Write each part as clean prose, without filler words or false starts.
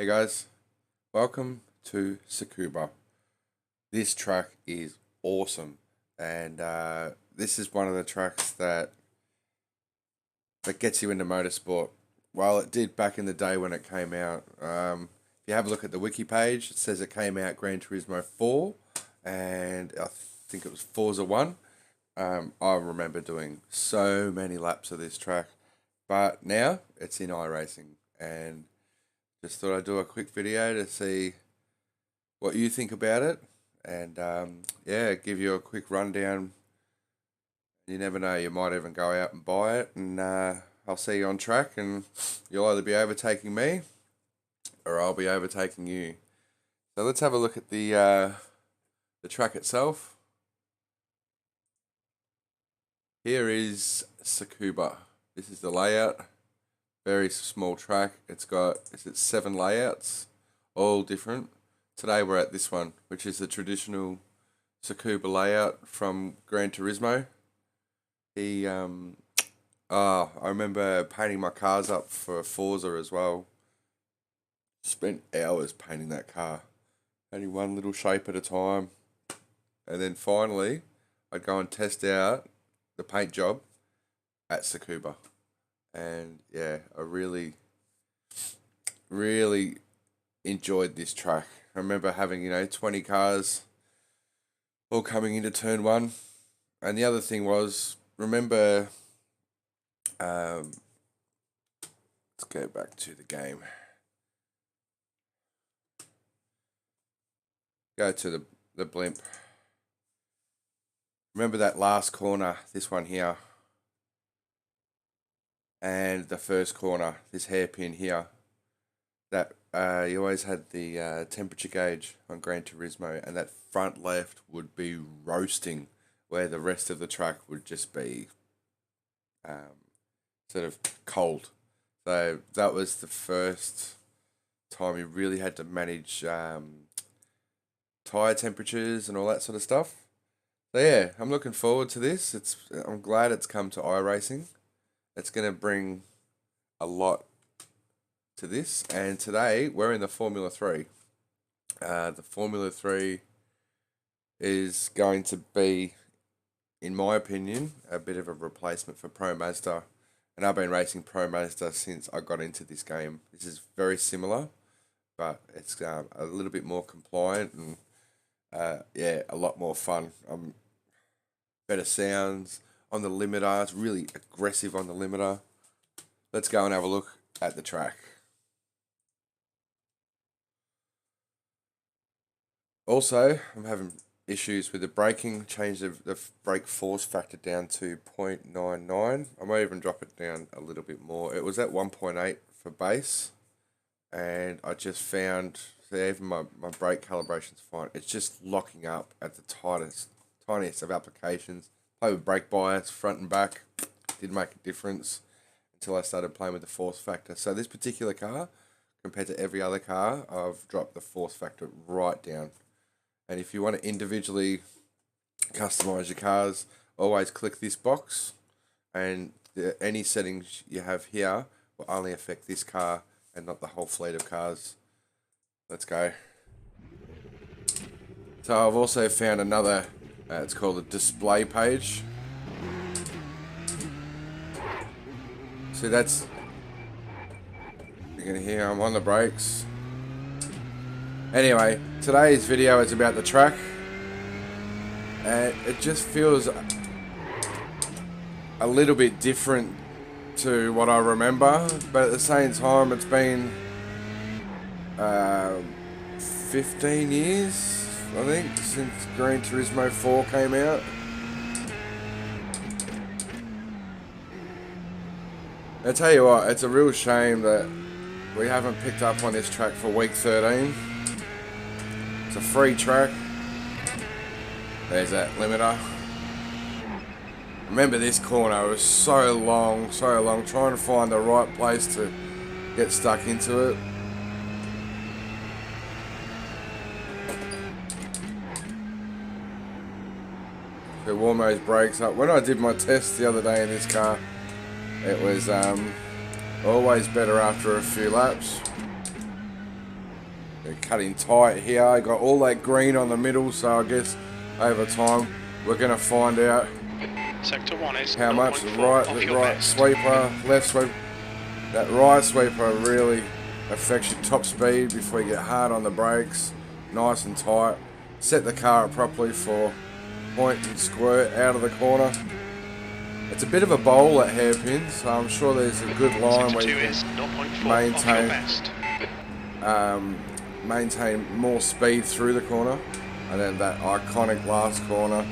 Hey guys, welcome to Tsukuba. This track is awesome, and this is one of the tracks that gets you into motorsport. While it did back in the day when it came out, if you have a look at the wiki page, it says it came out Gran Turismo 4, and I think it was Forza 1. I remember doing so many laps of this track, but now it's in iRacing, and just thought I'd do a quick video to see what you think about it, and yeah, give you a quick rundown. You never know, you might even go out and buy it, and I'll see you on track, and you'll either be overtaking me or I'll be overtaking you. So let's have a look at the track itself. Here is Tsukuba. This is the layout. Very small track. It's got 7 layouts, all different. Today we're at this one, which is the traditional Tsukuba layout from Gran Turismo. I remember painting my cars up for Forza as well. Spent hours painting that car, painting one little shape at a time, and then finally I'd go and test out the paint job at Tsukuba. And yeah, I really enjoyed this track. I remember having 20 cars all coming into turn one. And the other thing was, remember, let's go back to the game. Go to the blimp. Remember that last corner, this one here, and the first corner, this hairpin here, that you always had the temperature gauge on Gran Turismo, and that front left would be roasting, where the rest of the track would just be sort of cold. So that was the first time you really had to manage tyre temperatures and all that sort of stuff. So yeah, I'm looking forward to this. I'm glad it's come to iRacing. It's going to bring a lot to this. And today we're in the Formula 3. The Formula 3 is going to be, in my opinion, a bit of a replacement for Pro Mazda. And I've been racing Pro Mazda since I got into this game. This is very similar, but it's a little bit more compliant and yeah, a lot more fun. Better sounds on the limiter. It's really aggressive on the limiter. Let's go and have a look at the track. Also, I'm having issues with the braking. Changed the brake force factor down to 0.99. I might even drop it down a little bit more. It was at 1.8 for base, and I just found that even my brake calibration's fine. It's just locking up at the tiniest of applications. Play with brake bias, front and back, didn't make a difference until I started playing with the force factor. So this particular car, compared to every other car, I've dropped the force factor right down. And if you want to individually customize your cars, always click this box, and any settings you have here will only affect this car and not the whole fleet of cars. Let's go. So I've also found another, it's called a display page. So that's, you can hear I'm on the brakes. Anyway, today's video is about the track, and it just feels a little bit different to what I remember, but at the same time it's been 15 years, I think, since Gran Turismo 4 came out. I tell you what, it's a real shame that we haven't picked up on this track for week 13. It's a free track. There's that limiter. Remember this corner, it was so long, trying to find the right place to get stuck into it. To warm those brakes up. When I did my test the other day in this car, it was always better after a few laps. They're cutting tight here. Got all that green on the middle, so I guess over time we're going to find out Sector 1 is how much. The right best. sweeper, left sweeper. That right sweeper really affects your top speed before you get hard on the brakes. Nice and tight. Set the car up properly for point and squirt out of the corner. It's a bit of a bowl at hairpins, so I'm sure there's a good line where you can maintain more speed through the corner, and then that iconic last corner.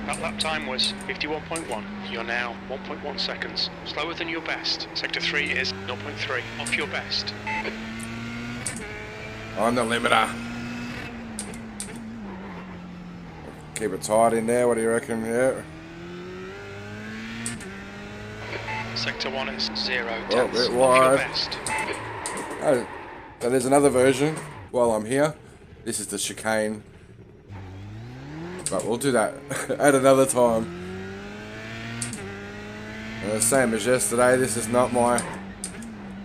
That lap time was 51.1. You're now 1.1 seconds slower than your best. Sector 3 is 0.3 off your best. On the limiter. Keep it tight in there, what do you reckon? Yeah. Sector 1 is 0 Oh, tenths bit off your wide. best. Oh, so there's another version while I'm here. This is the chicane. But we'll do that at another time. And the same as yesterday, this is not my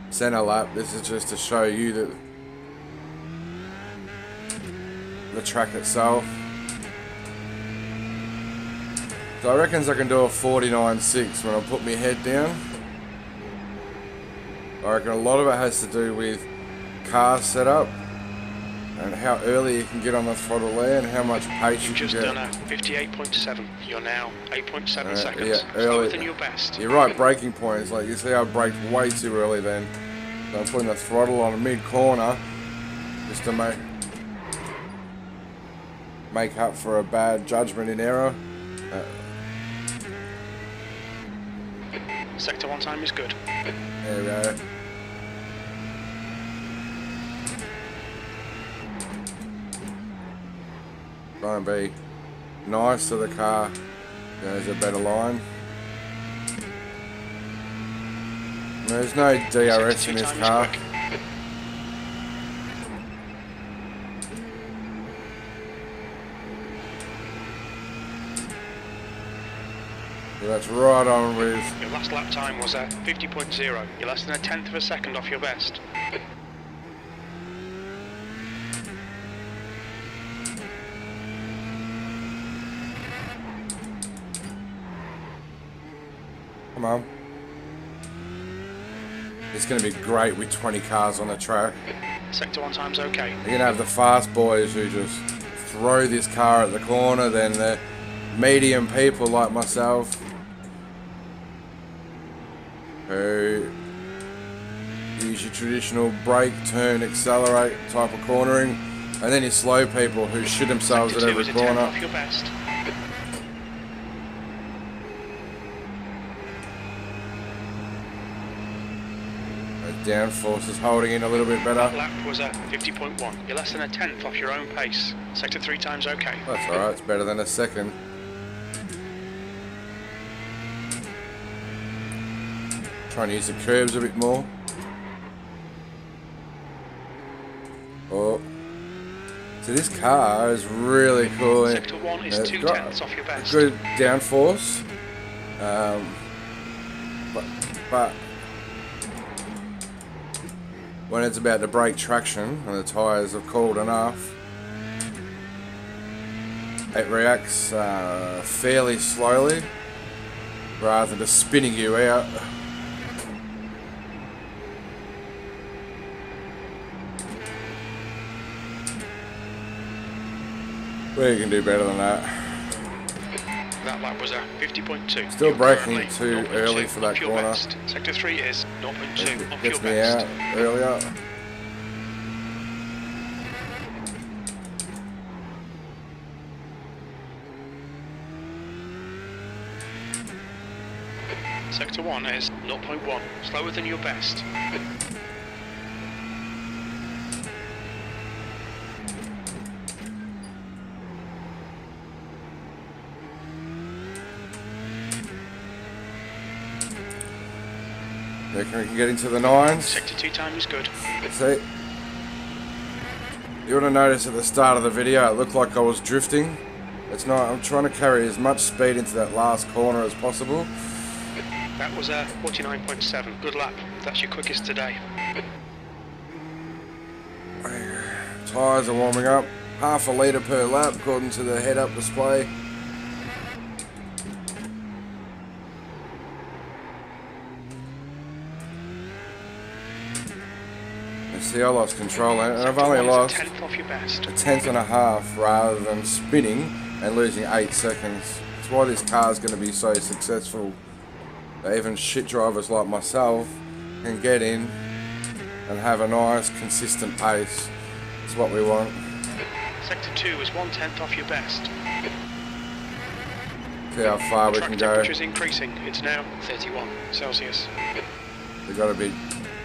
center lap. This is just to show you that the track itself. So I reckon I can do a 49.6 when I put my head down. I reckon a lot of it has to do with car setup and how early you can get on the throttle there and how much pace you can get. You've just done a 58.7. You're now 8.7 seconds yeah, slower than your best. You're right, braking points. Like you see, I braked way too early then. So I'm putting the throttle on mid corner just to make up for a bad judgment in error. Sector 1 time is good. There we go. Try and be nice to the car. There's a better line. There's no DRS in this car. So that's right on with... Your last lap time was at 50.0. You're less than a tenth of a second off your best. Come on. It's going to be great with 20 cars on the track. Sector 1 time's okay. You're going to have the fast boys who just throw this car at the corner, then the medium people like myself who use your traditional brake, turn, accelerate type of cornering, and then your slow people who shit themselves at every corner. Off your best. Downforce is holding in a little bit better. That lap was at 50.1. You're less than a tenth off your own pace. Sector 3 time's okay. That's alright, it's better than a second. Trying to use the curves a bit more. Oh. So this car is really cool. Sector 1 is 2 tenths off your best. Good downforce. But when it's about to brake traction and the tyres have cooled enough, it reacts fairly slowly rather than just spinning you out. We can do better than that. That lap was at 50.2. Still braking too early for that corner. Best. Sector 3 is 0.2 off your Gets me best. out earlier. Sector 1 is 0.1, slower than your best. Reckon we can get into the 9s. Sector 2 time is good. See, you would have noticed at the start of the video it looked like I was drifting. It's not. I'm trying to carry as much speed into that last corner as possible. That was a 49.7. Good lap. That's your quickest today. Tyres are warming up. Half a litre per lap according to the head-up display. See, I lost control and I've only lost a tenth and a half rather than spinning and losing 8 seconds. That's why this car is going to be so successful. That even shit drivers like myself can get in and have a nice consistent pace. That's what we want. Sector 2 is 1/10 off your best. See how far we can go. Temperature is increasing. It's now 31 Celsius. We've got to be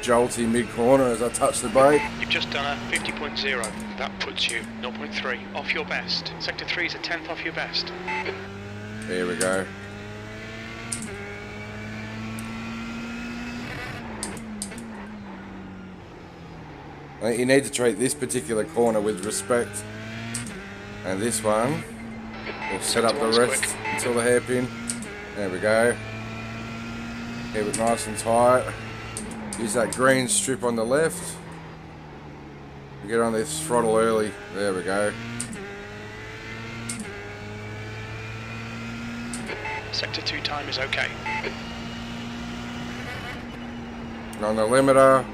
jolty mid-corner as I touch the brake. You've just done a 50.0. That puts you 0.3 off your best. Sector 3 is a 10th off your best. Here we go. I think you need to treat this particular corner with respect. And this one, we'll set up the rest until the hairpin. There we go. Keep it nice and tight. Use that green strip on the left. We get on this throttle early. There we go. Sector 2 time is okay. And on the limiter,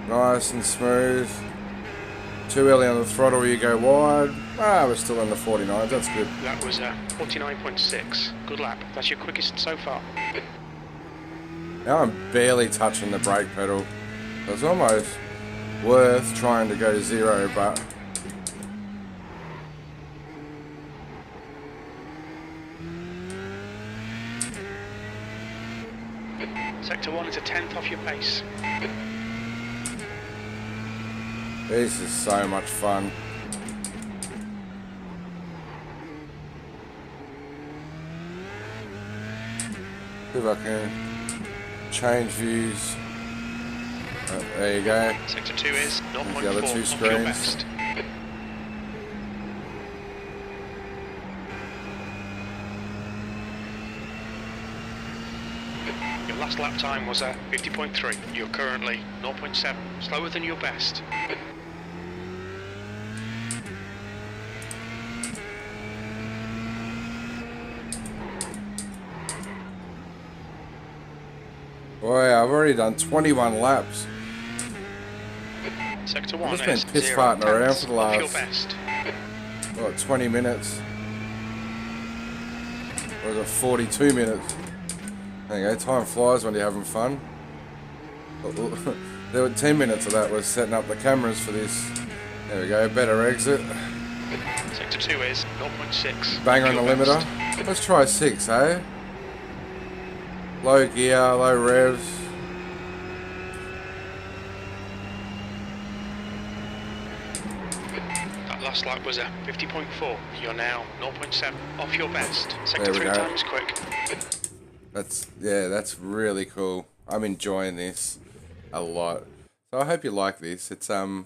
nice and smooth. Too early on the throttle, you go wide. Ah, we're still in the 49s, that's good. That was 49.6. Good lap. That's your quickest so far. Now I'm barely touching the brake pedal. It's almost worth trying to go 0, but Sector 1 is a 10th off your pace. this is so much fun. See if I can change views. There you go. Sector 2 is 0.4 the other two off your screens. best. Your last lap time was 50.3. You're currently 0.7, slower than your best. Boy, I've already done 21 laps. Sector 1 I've is just been piss 0 farting around tenths for the off your last, best. what, 20 minutes? Or was it 42 minutes? There you go, time flies when you're having fun. There were 10 minutes of that was setting up the cameras for this. There we go, better exit. Sector 2 is 0.6. Bang on the your limiter. best. Let's try 6, eh? Low gear, low revs. That last lap was 50.4. You're now 0.7 off your best. Sector There we 3 go. time is quick. That's really cool. I'm enjoying this a lot. So I hope you like this. It's a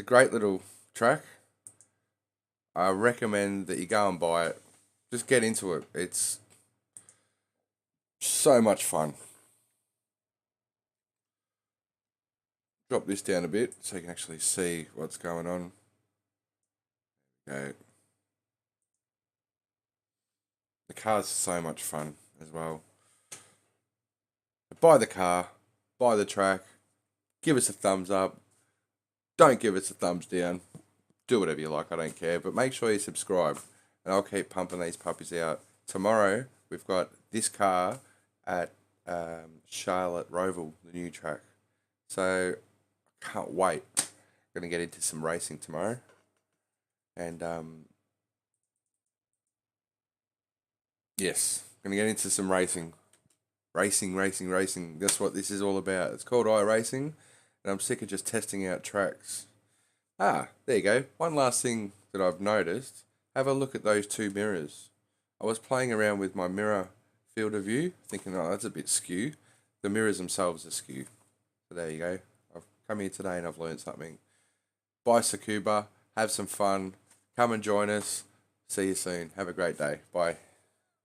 great little track. I recommend that you go and buy it. Just get into it. It's so much fun. Drop this down a bit so you can actually see what's going on. Okay. The car's so much fun as well. Buy the car, buy the track, give us a thumbs up. Don't give us a thumbs down. Do whatever you like, I don't care. But make sure you subscribe and I'll keep pumping these puppies out. Tomorrow, we've got this car at Charlotte Roval, the new track. So, I can't wait. I'm going to get into some racing tomorrow. And, yes, I'm going to get into some racing. Racing. That's what this is all about. It's called iRacing, and I'm sick of just testing out tracks. Ah, there you go. One last thing that I've noticed. Have a look at those two mirrors. I was playing around with my mirror field of view, thinking, oh, that's a bit skew. The mirrors themselves are skew. So there you go. I've come here today and I've learned something. Bye, Tsukuba. Have some fun. Come and join us. See you soon. Have a great day. Bye.